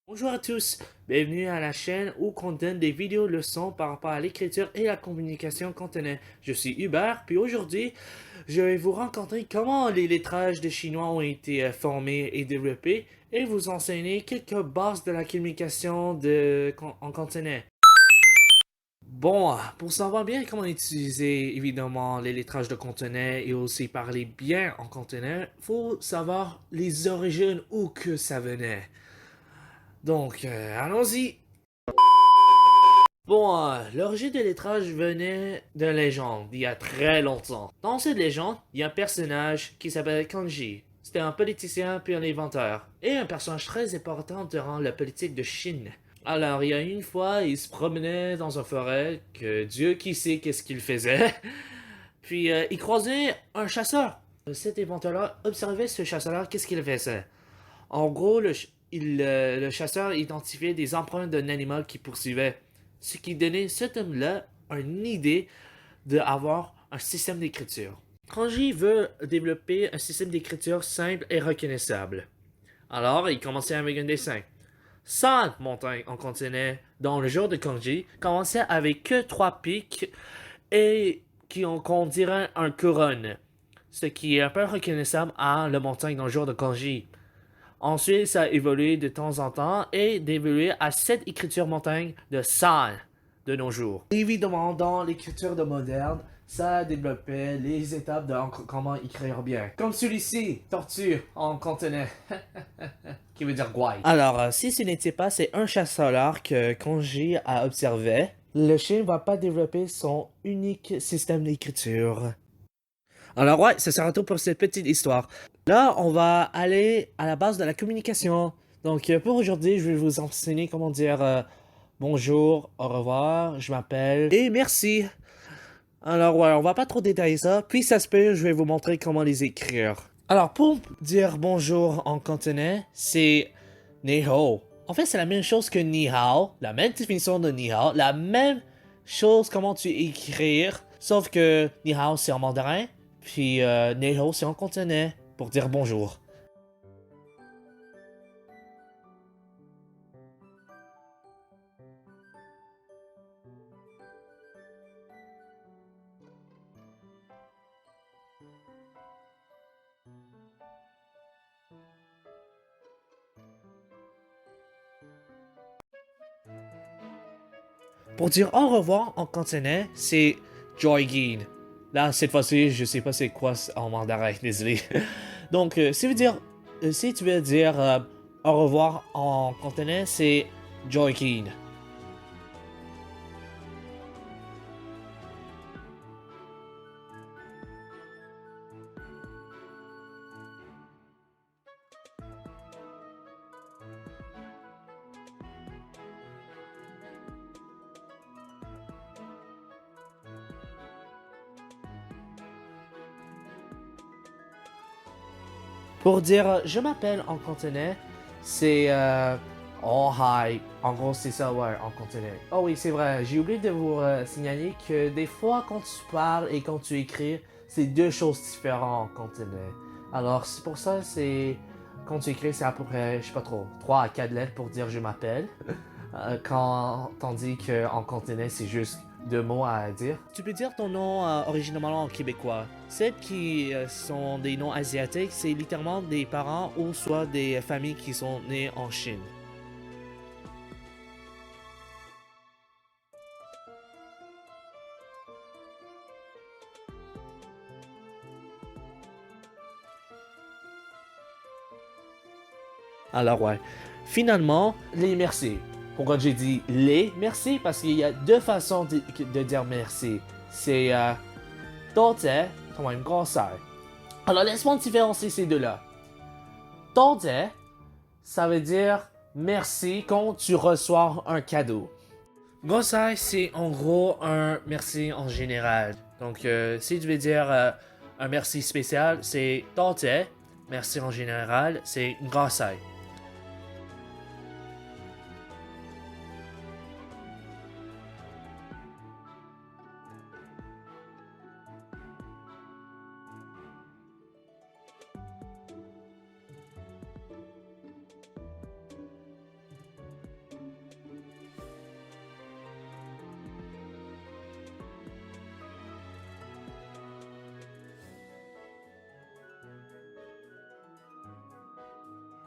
Bonjour à tous, bienvenue à la chaîne où on donne des vidéos leçons par rapport à l'écriture et la communication contenue. Je suis Hubert, puis aujourd'hui, je vais vous raconter comment les lettrages de chinois ont été formés et développés et vous enseigner quelques bases de la communication en continu. Bon, pour savoir bien comment utiliser évidemment les lettrages de contenu et aussi parler bien en contenu, faut savoir les origines où que ça venait. Donc, allons-y. Bon, l'origine des lettrages venait d'une légende, il y a très longtemps. Dans cette légende, il y a un personnage qui s'appelle Kanji. C'était un politicien puis un inventeur, et un personnage très important durant la politique de Chine. Alors, il y a une fois, il se promenait dans une forêt, que Dieu qui sait qu'est-ce qu'il faisait, puis il croisait un chasseur. Cet inventeur-là observait ce chasseur-là, qu'est-ce qu'il faisait. En gros, le chasseur identifiait des empreintes d'un animal qui poursuivait, ce qui donnait cet homme-là une idée d'avoir un système d'écriture. Kanji veut développer un système d'écriture simple et reconnaissable. Alors, il commençait avec un dessin. 100 montagnes en contenaient dans le jour de Kanji commençaient avec que 3 pics et qu'on dirait un couronne, ce qui est un peu reconnaissable à la montagne dans le jour de Kanji. Ensuite, ça a évolué de temps en temps et d'évoluer à cette écriture montagne de San de nos jours. Évidemment, dans l'écriture de moderne, ça développait les étapes de comment écrire bien. Comme celui-ci, tortue en contenant, qui veut dire guay. Alors, si ce n'était pas ces un chasseur que Kanji a observé, le chien ne va pas développer son unique système d'écriture. Alors ouais, ça sera tout pour cette petite histoire. Là, on va aller à la base de la communication. Donc pour aujourd'hui, je vais vous enseigner comment dire bonjour, au revoir, je m'appelle et merci. Alors ouais, on va pas trop détailler ça. Puis ça se peut, je vais vous montrer comment les écrire. Alors pour dire bonjour en cantonais, c'est ni hao. En fait, c'est la même chose que ni hao, la même définition de ni hao, la même chose comment tu écrire, sauf que ni hao c'est en mandarin, puis ni hao c'est en cantonais pour dire bonjour. Pour dire au revoir en cantonais, c'est Joygin. Là, cette fois-ci, je sais pas c'est quoi en mandarin, désolé. Donc, si tu veux dire au revoir en cantonais, c'est Joygin. Pour dire je m'appelle en cantonais, c'est oh hi. En gros, c'est ça, ouais, en cantonais. Oh oui, c'est vrai. J'ai oublié de vous signaler que des fois, quand tu parles et quand tu écris, c'est deux choses différentes en cantonais. Alors, c'est pour ça, c'est. Quand tu écris, c'est à peu près, je sais pas trop, 3 à 4 lettres pour dire je m'appelle. Tandis qu'en cantonais, c'est juste 2 mots à dire. Tu peux dire ton nom originalement en québécois. Celles qui sont des noms asiatiques, c'est littéralement des parents ou soit des familles qui sont nées en Chine. Alors ouais. Finalement, les merci. Pourquoi j'ai dit les merci? Parce qu'il y a deux façons de dire merci. C'est Tote, comme une grosse sœur. Alors laisse-moi différencier ces deux-là. Tote, ça veut dire merci quand tu reçois un cadeau. Gosai, c'est en gros un merci en général. Donc, si tu veux dire un merci spécial, c'est Tate. Merci en général, c'est Gosai.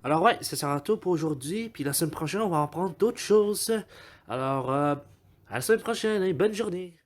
Alors ouais, ça sera tout pour aujourd'hui, puis la semaine prochaine, on va apprendre d'autres choses. Alors, à la semaine prochaine et bonne journée.